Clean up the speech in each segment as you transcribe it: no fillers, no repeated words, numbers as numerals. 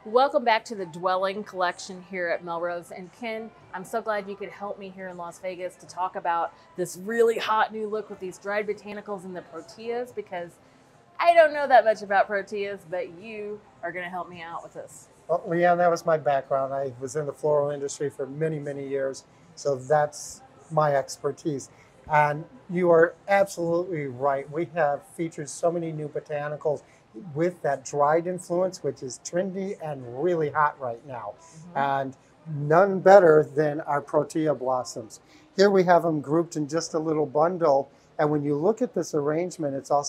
Welcome back to the Dwelling Collection here at Melrose. And Ken, I'm so glad you could help me here in Las Vegas to talk about this really hot new look with these dried botanicals and the proteas, because I don't know that much about proteas, but you are going to help me out with this. Well, LeAnn, that was my background. I was in the floral industry for many, many years, so that's my expertise. And you are absolutely right. We have featured so many new botanicals with that dried influence, which is trendy and really hot right now. And none better than our Protea blossoms. Here we have them grouped in just a little bundle. And when you look at this arrangement, it's all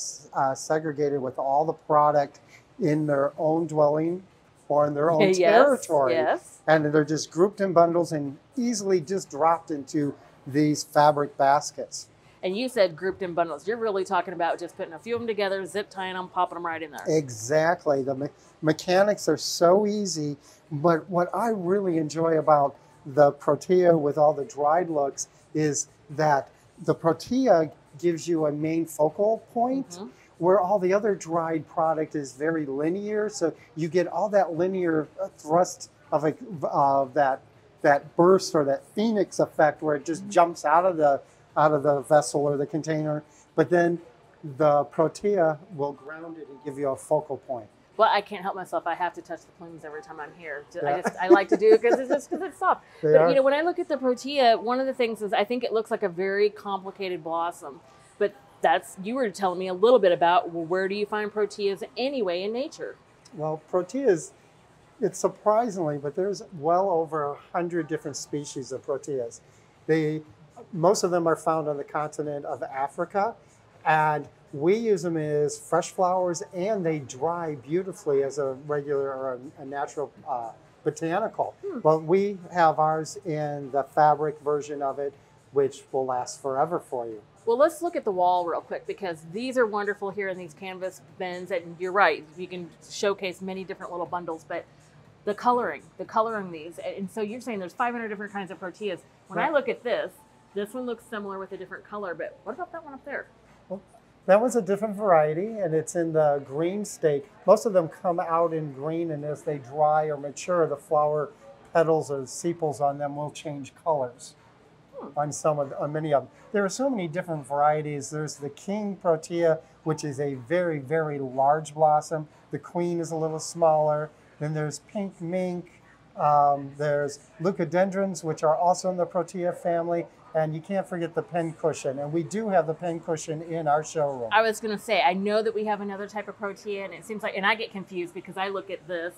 segregated with all the product in their own dwelling or in their own territory. Yes. And they're just grouped in bundles and easily just dropped into these fabric baskets. And you said grouped in bundles. You're really talking about just putting a few of them together, zip tying them, popping them right in there. Exactly. The mechanics are so easy. But what I really enjoy about the Protea with all the dried looks is that the Protea gives you a main focal point where all the other dried product is very linear. So you get all that linear thrust of that burst or that phoenix effect where it just jumps out of the vessel or the container, but then the Protea will ground it and give you a focal point. Well, I can't help myself. I have to touch the plumes every time I'm here. I like to do it because it's soft. But you know, when I look at the Protea, one of the things is I think it looks like a very complicated blossom. But you were telling me a little bit about, well, where do you find Proteas anyway in nature? Well, Proteas, it's surprisingly, but there's well over 100 different species of Proteas. Most of them are found on the continent of Africa, and we use them as fresh flowers, and they dry beautifully as a regular or a natural botanical. Well, we have ours in the fabric version of it, which will last forever for you. Well, let's look at the wall real quick, because these are wonderful here in these canvas bins, and you're right, you can showcase many different little bundles, but the coloring these, and so you're saying there's 500 different kinds of Proteas. When I look at this one looks similar with a different color, but what about that one up there? Well, that one's a different variety, and it's in the green state. Most of them come out in green, and as they dry or mature, the flower petals or sepals on them will change colors on many of them. There are so many different varieties. There's the King Protea, which is a very, very large blossom. The Queen is a little smaller. Then there's Pink Mink. There's leucadendrons, which are also in the Protea family. And you can't forget the pen cushion. And we do have the pen cushion in our showroom. I was going to say, I know that we have another type of Protea, and it seems like, and I get confused because I look at this,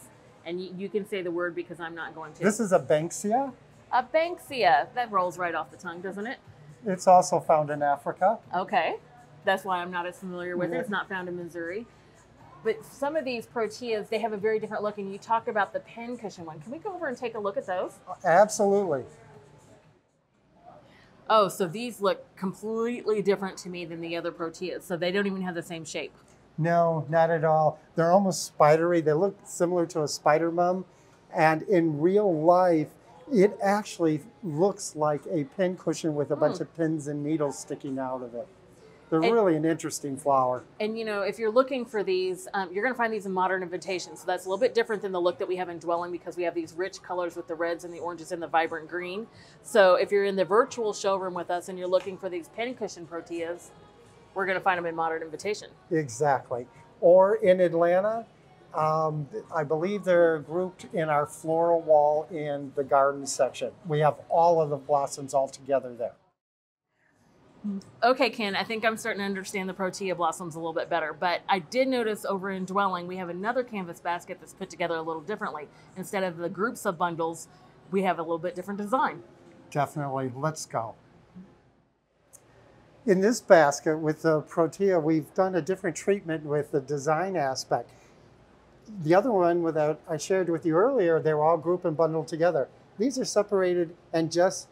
and you can say the word because I'm not going to. This is a Banksia. A Banksia. That rolls right off the tongue, doesn't it? It's also found in Africa. Okay. That's why I'm not as familiar with it. It's not found in Missouri. But some of these Proteas, they have a very different look, and you talked about the pen cushion one. Can we go over and take a look at those? Absolutely. Oh, so these look completely different to me than the other Proteas. So they don't even have the same shape. No, not at all. They're almost spidery. They look similar to a spider mum. And in real life, it actually looks like a pin cushion with a bunch of pins and needles sticking out of it. They're really an interesting flower. And you know, if you're looking for these, you're going to find these in Modern Invitation. So that's a little bit different than the look that we have in Dwelling, because we have these rich colors with the reds and the oranges and the vibrant green. So if you're in the virtual showroom with us and you're looking for these pin cushion Proteas, we're going to find them in Modern Invitation. Exactly. Or in Atlanta, I believe they're grouped in our floral wall in the garden section. We have all of the blossoms all together there. Okay, Ken, I think I'm starting to understand the Protea blossoms a little bit better, but I did notice over in Dwelling, we have another canvas basket that's put together a little differently. Instead of the groups of bundles, we have a little bit different design. Definitely. Let's go. In this basket with the Protea, we've done a different treatment with the design aspect. The other one that I shared with you earlier, they were all grouped and bundled together. These are separated and just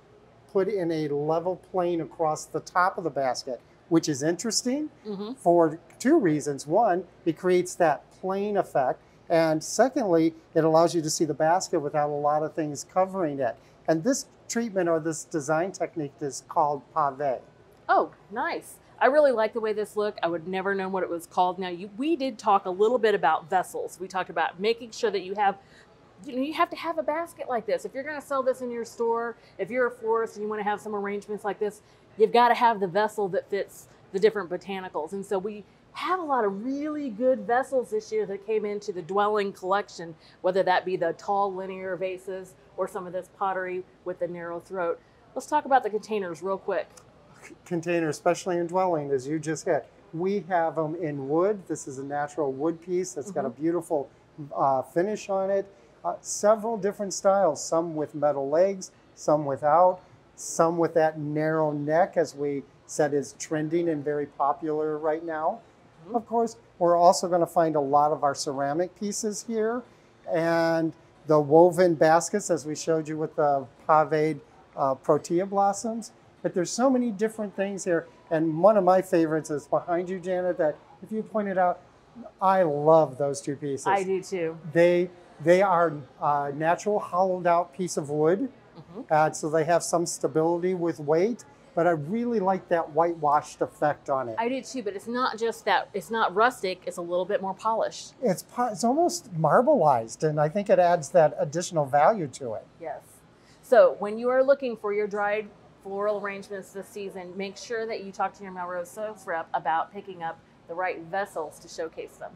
put in a level plane across the top of the basket, which is interesting for two reasons. One, it creates that plane effect. And secondly, it allows you to see the basket without a lot of things covering it. And this treatment or this design technique is called pave. Oh, nice. I really like the way this looked. I would never known what it was called. Now, we did talk a little bit about vessels. We talked about making sure that you have you have to have a basket like this. If you're going to sell this in your store, if you're a florist and you want to have some arrangements like this, you've got to have the vessel that fits the different botanicals. And so we have a lot of really good vessels this year that came into the dwelling collection, whether that be the tall linear vases or some of this pottery with the narrow throat. Let's talk about the containers real quick. Containers, especially in dwelling, as you just hit. We have them in wood. This is a natural wood piece that's got a beautiful finish on it. Several different styles, some with metal legs, some without, some with that narrow neck, as we said is trending and very popular right now. Of course, we're also going to find a lot of our ceramic pieces here, and the woven baskets, as we showed you with the paved protea blossoms. But there's so many different things here, and one of my favorites is behind you, Janet, that if you pointed out, I love those two pieces. I do too. They are natural hollowed out piece of wood, so they have some stability with weight, but I really like that whitewashed effect on it. I do too, but it's not just that, it's not rustic, it's a little bit more polished. It's almost marbleized, and I think it adds that additional value to it. Yes. So when you are looking for your dried floral arrangements this season, make sure that you talk to your Melrose sales rep about picking up the right vessels to showcase them.